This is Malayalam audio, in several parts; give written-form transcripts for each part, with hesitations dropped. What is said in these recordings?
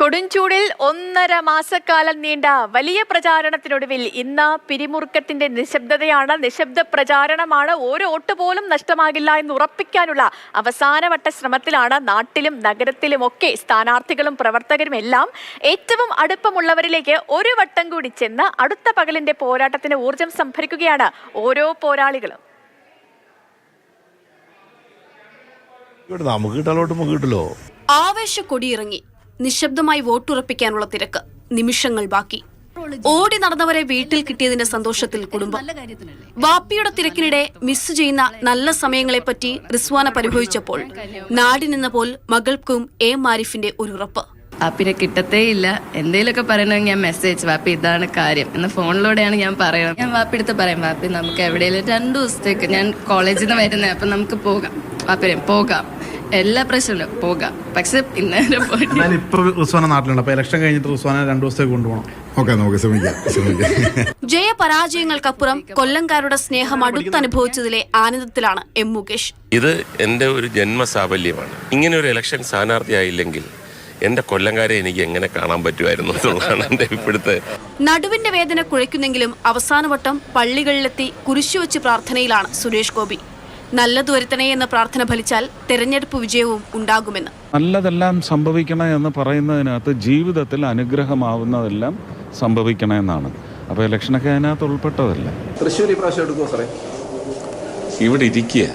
കൊടുംചൂടിൽ 1.5 മാസക്കാലം നീണ്ട വലിയ പ്രചാരണത്തിനൊടുവിൽ ഇന്ന് പിരിമുറുക്കത്തിന്റെ നിശബ്ദ പ്രചാരണമാണ്. ഒരു വോട്ട് പോലും നഷ്ടമാകില്ല എന്ന് ഉറപ്പിക്കാനുള്ള അവസാനവട്ട ശ്രമത്തിലാണ് നാട്ടിലും നഗരത്തിലുമൊക്കെ സ്ഥാനാർത്ഥികളും പ്രവർത്തകരും എല്ലാം. ഏറ്റവും അടുപ്പമുള്ളവരിലേക്ക് ഒരു വട്ടം കൂടി ചെന്ന് അടുത്ത പകലിന്റെ പോരാട്ടത്തിന് ഊർജം സംഭരിക്കുകയാണ് ഓരോ പോരാളികളും. ആവേശ കൊടിയിറങ്ങി നിശബ്ദമായി വോട്ടുറപ്പിക്കാനുള്ള തിരക്ക്. നിമിഷങ്ങൾ ബാക്കി. ഓടി നടന്നവരെ വീട്ടിൽ കിട്ടിയതിന്റെ സന്തോഷത്തിൽ കുടുംബം. വാപ്പിയുടെ തിരക്കിനിടെ മിസ് ചെയ്യുന്ന നല്ല സമയങ്ങളെപ്പറ്റി റിസ്വാന പരിഭവിച്ചപ്പോൾ നാടിനെന്ന പോൽ മകൾക്കും എ മാരിഫിന്റെ ഒരു ഉറപ്പ്. വാപ്പിനെ കിട്ടത്തേ ഇല്ല. എന്തെങ്കിലുമൊക്കെ പറയണമെങ്കിൽ ഞാൻ മെസ്സേജ് വാപ്പി ഇതാണ് കാര്യം എന്ന ഫോണിലൂടെയാണ് ഞാൻ പറയുന്നത്. ഞാൻ വാപ്പി എടുത്ത് പറയും, വാപ്പി നമുക്ക് എവിടെയെങ്കിലും 2 ദിവസത്തേക്ക് ഞാൻ കോളേജിൽ നിന്ന് വരുന്നത്, അപ്പം നമുക്ക് പോകാം. വാപ്പി പോകാം, എല്ലാ പ്രശ്നവും പോകാം. പക്ഷെ പിന്നെ നാട്ടിലുണ്ട്. അപ്പൊ ഇലക്ഷൻ കഴിഞ്ഞിട്ട് റിസ്വാന 2 ദിവസത്തേക്ക് കൊണ്ടുപോകണം. ജയപരാജയങ്ങൾക്കപ്പുറം കൊല്ലംകാരുടെ സ്നേഹം അടുത്തനുഭവിച്ചതിലെ ആനന്ദത്തിലാണ് എം മുകേഷ്. ഇത് എന്റെ ഒരു ജന്മസാഫല്യമാണ്. ഇങ്ങനെ ഒരു ഇലക്ഷൻ സ്ഥാനാർത്ഥിയായില്ലെങ്കിൽ എന്റെ കൊല്ലംകാരെ എനിക്ക് എങ്ങനെ കാണാൻ പറ്റുമായിരുന്നു എന്നുള്ളതാണ് എന്റെ ഇപ്പോഴത്തെ. നടുവിന്റെ വേദന കുഴയ്ക്കുന്നെങ്കിലും അവസാനവട്ടം പള്ളികളിലെത്തി കുരിശുവെച്ച് പ്രാർത്ഥനയിലാണ് സുരേഷ് ഗോപി. നല്ലത് വരുത്തണേ എന്ന പ്രാർത്ഥന ഫലിച്ചാൽ തെരഞ്ഞെടുപ്പ് വിജയവും ഉണ്ടാകുമെന്ന്. നല്ലതെല്ലാം സംഭവിക്കണേ എന്ന് പറയുന്നതിനകത്ത് ജീവിതത്തിൽ അനുഗ്രഹമാവുന്നതെല്ലാം സംഭവിക്കണേ എന്നാണ്. അപ്പോൾ ഇലക്ഷനൊക്കെ അതിനകത്ത് ഉൾപ്പെട്ടതല്ല. തൃശ്ശൂർ ഈ പ്രാവശ്യം എടുക്കുമോ സാറേ? ഇവിടെ ഇരിക്കുക.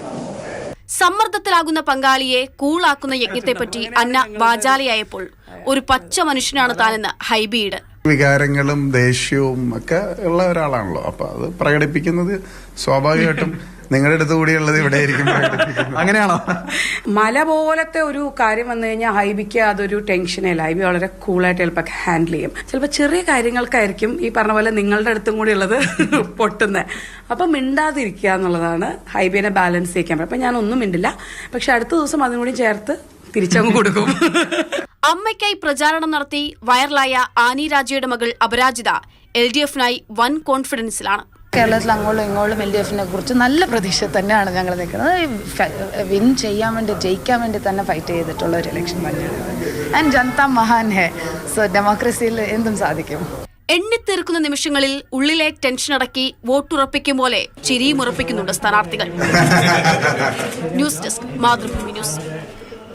സമ്മർദ്ദത്തിലാകുന്ന പങ്കാളിയെ കൂളാക്കുന്ന യജ്ഞത്തെപ്പറ്റി അന്ന വാചാലയായപ്പോൾ ഒരു പച്ച മനുഷ്യനാണ് താനെന്ന് ഹൈബിയുടെ. വികാരങ്ങളും ദേഷ്യവും ഒക്കെ ഉള്ള ഒരാളാണല്ലോ. അപ്പൊ അത് പ്രകടിപ്പിക്കുന്നത് സ്വാഭാവികമായിട്ടും നിങ്ങളുടെ അടുത്ത് കൂടിയുള്ളത് ഇവിടെ ആയിരിക്കും. അങ്ങനെയാണോ? മല പോലത്തെ ഒരു കാര്യം വന്നു കഴിഞ്ഞാൽ ഹൈബിക്ക് അതൊരു ടെൻഷനല്ല. ഹൈബി വളരെ കൂളായിട്ട് ചിലപ്പോൾ ഹാൻഡിൽ ചെയ്യും. ചിലപ്പോൾ ചെറിയ കാര്യങ്ങൾക്കായിരിക്കും ഈ പറഞ്ഞ പോലെ നിങ്ങളുടെ അടുത്തും കൂടി ഉള്ളത് പൊട്ടുന്നത്. അപ്പം മിണ്ടാതിരിക്കുക എന്നുള്ളതാണ് ഹൈബിനെ ബാലൻസ് ചെയ്യിക്കാൻ. അപ്പം ഞാൻ ഒന്നും മിണ്ടില്ല, പക്ഷെ അടുത്ത ദിവസം അതും കൂടി ചേർത്ത് തിരിച്ചങ്ങ് കൊടുക്കും. അമ്മയ്ക്കായി പ്രചാരണം നടത്തി വൈറലായ ആനി രാജയുടെ മകൾ അപരാജിത LDF-നായി വൻ കോൺഫിഡൻസിലാണ്. കേരളത്തിൽ അങ്ങോട്ടും ഇങ്ങോട്ടും LDF-നെ കുറിച്ച് നല്ല പ്രതീക്ഷ തന്നെയാണ് ഞങ്ങൾ നിൽക്കുന്നത്. വിൻ ചെയ്യാൻ വേണ്ടി, ജയിക്കാൻ വേണ്ടി തന്നെ ഫൈറ്റ് ചെയ്തിട്ടുള്ള ഒരു ഇലക്ഷൻ തന്നെയാണ്. ആൻഡ് ജനത മഹാൻ ഹെ. സോ ഡെമോക്രസിയിൽ എന്തും സാധിക്കും. എണ്ണിത്തീർക്കുന്ന നിമിഷങ്ങളിൽ ഉള്ളിലെ ടെൻഷൻ അടക്കി വോട്ടുറപ്പിക്കും പോലെ ചിരിയും ഉറപ്പിക്കുന്നുണ്ട് സ്ഥാനാർത്ഥികൾ. News desk, Mathrubhumi news.